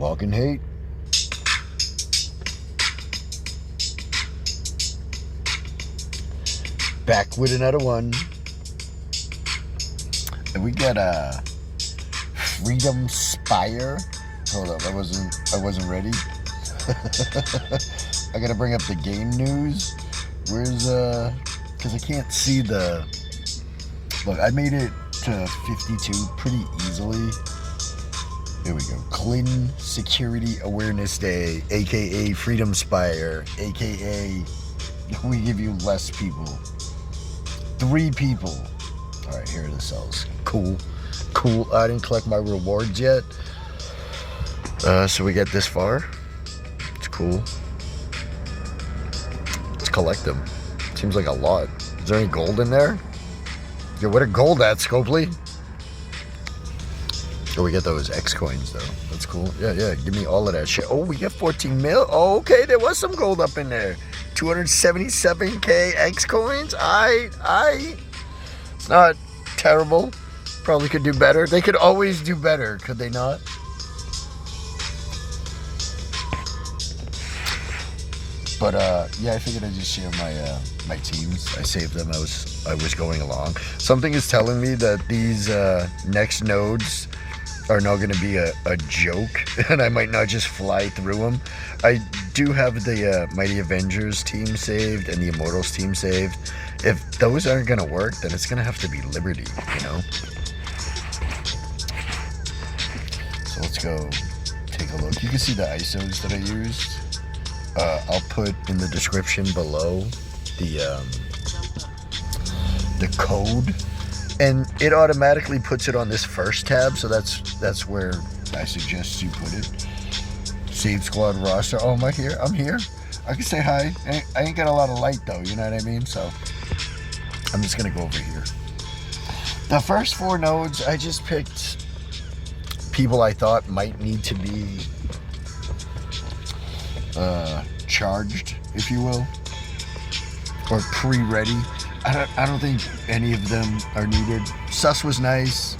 Walking hate. Back with another one. And we got a Freedom Spire. Hold up, I wasn't ready. I gotta bring up the game news. Where's because I can't see the. Look, I made it to 52 pretty easily. Here we go. Kyln Security Awareness Day, aka Freedom Spire, aka we give you less people. 3 people. Alright, here are the cells. Cool. I didn't collect my rewards yet. So we get this far. It's cool. Let's collect them. Seems like a lot. Is there any gold in there? Yo, what are gold at, Scopely? Oh, we get those X coins though. That's cool. Yeah, give me all of that shit. Oh, we get 14 mil. Oh, okay, there was some gold up in there. 277k X coins. It's not terrible. Probably could do better. They could always do better, could they not? But yeah, I figured I'd just share my teams. I saved them. I was going along. Something is telling me that these next nodes are now going to be a joke, and I might not just fly through them. I do have the Mighty Avengers team saved and the Immortals team saved. If those aren't going to work, then it's going to have to be Liberty, you know? So let's go take a look. You can see the ISOs that I used. I'll put in the description below the code, and it automatically puts it on this first tab, so that's where I suggest you put it. Save squad roster. Oh, am I here? I'm here. I can say hi. I ain't got a lot of light though, you know what I mean? So I'm just gonna go over here. The first 4 nodes, I just picked people I thought might need to be charged, if you will, or pre-ready. I don't think any of them are needed. Sus was nice,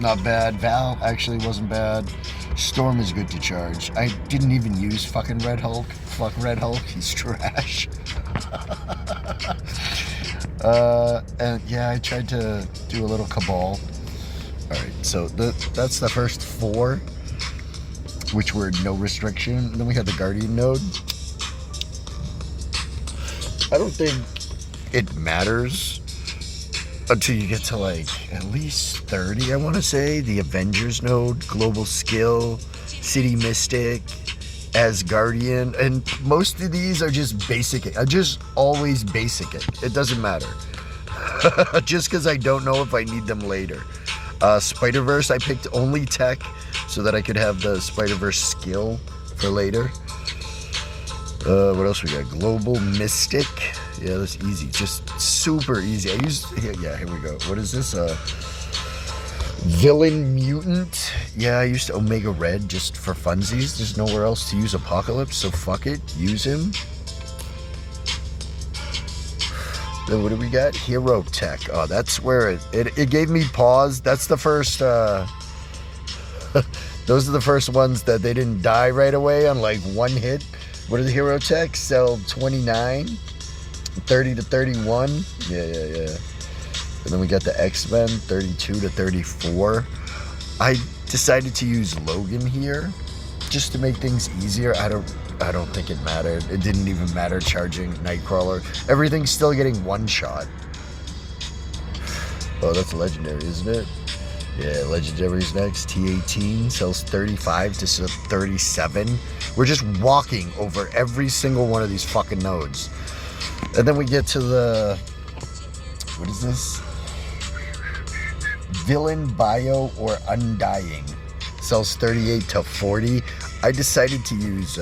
not bad. Val actually wasn't bad. Storm is good to charge. I didn't even use fucking Red Hulk. Fuck Red Hulk, he's trash. And yeah, I tried to do a little Cabal. Alright, so that's the first 4, which were no restriction. And then we had the Guardian node. I don't think it matters until you get to like at least 30, I want to say. The Avengers node, Global Skill, City Mystic, Asgardian, and most of these are just basic. I just always basic it. It doesn't matter. Just because I don't know if I need them later. Spider-Verse, I picked only tech so that I could have the Spider-Verse skill for later. What else we got? Global Mystic. Yeah, that's easy. Just super easy. I used... Yeah, here we go. What is this? Villain Mutant. Yeah, I used Omega Red just for funsies. There's nowhere else to use Apocalypse, so fuck it. Use him. Then what do we got? Hero Tech. Oh, that's where it gave me pause. That's the first... those are the first ones that they didn't die right away on like one hit. What are the Hero Tech? Cell 29, 30 to 31. Yeah. And then we got the X-Men, 32 to 34. I decided to use Logan here just to make things easier. I don't think it mattered. It didn't even matter charging Nightcrawler. Everything's still getting one shot. Oh, that's legendary, isn't it? Yeah, Legendary's next. T18 sells 35 to 37. We're just walking over every single one of these fucking nodes. And then we get to the... What is this? Villain Bio or Undying. Sells 38 to 40. I decided to use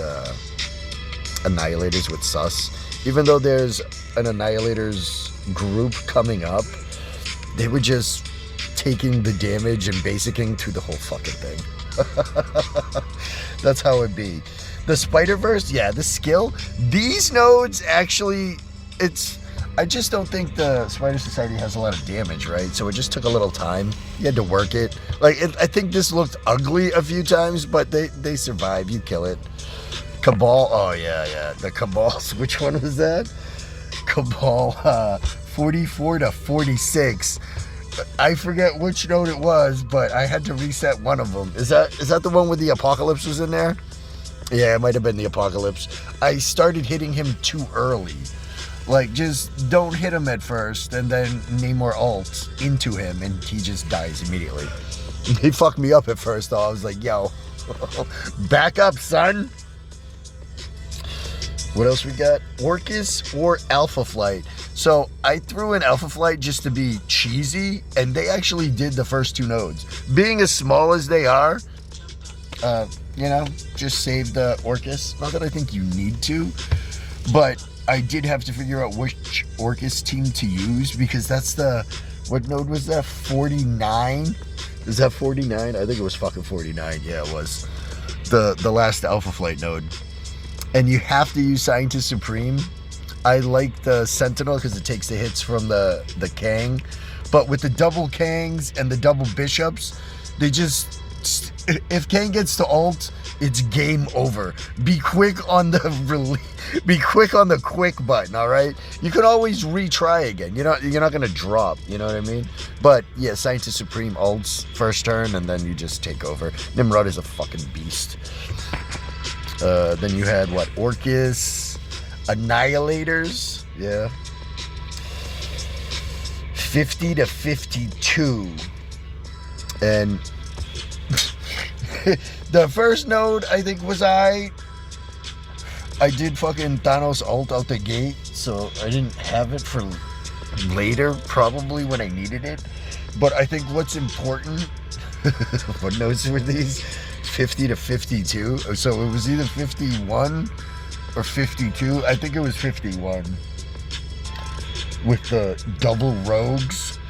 Annihilators with Sus. Even though there's an Annihilators group coming up, they were just taking the damage and basicing through the whole fucking thing. That's how it be. The Spider-Verse, yeah, the skill. These nodes actually, I just don't think the Spider Society has a lot of damage, right? So it just took a little time. You had to work it. Like, I think this looked ugly a few times, but they survive. You kill it. Cabal, oh yeah. The Cabals, which one was that? Cabal 44 to 46. I forget which node it was, but I had to reset one of them. Is that the one where the Apocalypse was in there? Yeah, it might have been the Apocalypse. I started hitting him too early. Like, just don't hit him at first, and then Namor ults into him, and he just dies immediately. He fucked me up at first, though. I was like, yo, back up, son. What else we got? Orcus or Alpha Flight. So I threw in Alpha Flight just to be cheesy, and they actually did the first two nodes. Being as small as they are, just save the Orcus. Not that I think you need to, but I did have to figure out which Orcus team to use, because that's what node was that? 49? Is that 49? I think it was fucking 49. Yeah, it was. The last Alpha Flight node. And you have to use Scientist Supreme. I like the Sentinel because it takes the hits from the Kang. But with the double Kangs and the double Bishops, they just... If Kang gets to ult, it's game over. Be quick on the quick button, all right? You can always retry again. You're not gonna drop. You know what I mean? But yeah, Scientist Supreme ults first turn, and then you just take over. Nimrod is a fucking beast. Then you had what? Orcus, Annihilators, yeah. 50 to 52, and. The first node, I think, was I did fucking Thanos ult out the gate, so I didn't have it for later, probably when I needed it. But I think what's important, what nodes were these? 50 to 52. So it was either 51 or 52. I think it was 51. With the double rogues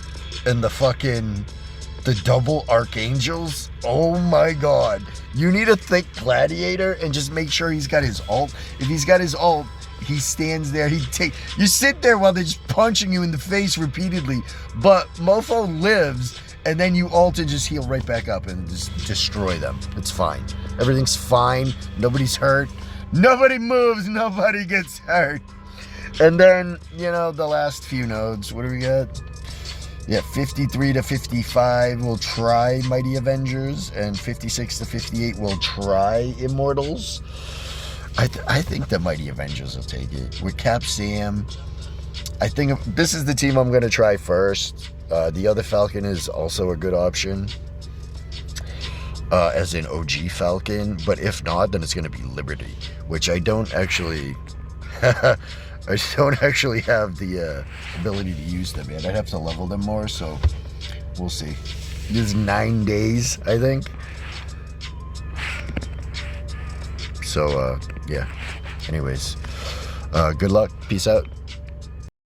and the double archangels. Oh my god. You need to think Gladiator and just make sure he's got his ult. If he's got his ult, he stands there. You sit there while they're just punching you in the face repeatedly. But Mofo lives, and then you ult and just heal right back up and just destroy them. It's fine. Everything's fine. Nobody's hurt. Nobody moves. Nobody gets hurt. And then, the last few nodes. What do we got? Yeah, 53 to 55 will try Mighty Avengers, and 56 to 58 will try Immortals. I think the Mighty Avengers will take it. With Cap Sam, I think this is the team I'm going to try first. The other Falcon is also a good option, as an OG Falcon. But if not, then it's going to be Liberty, which I don't actually... I don't actually have the ability to use them yet. I'd have to level them more, so we'll see. This is 9 days, I think. So, yeah. Anyways, good luck. Peace out.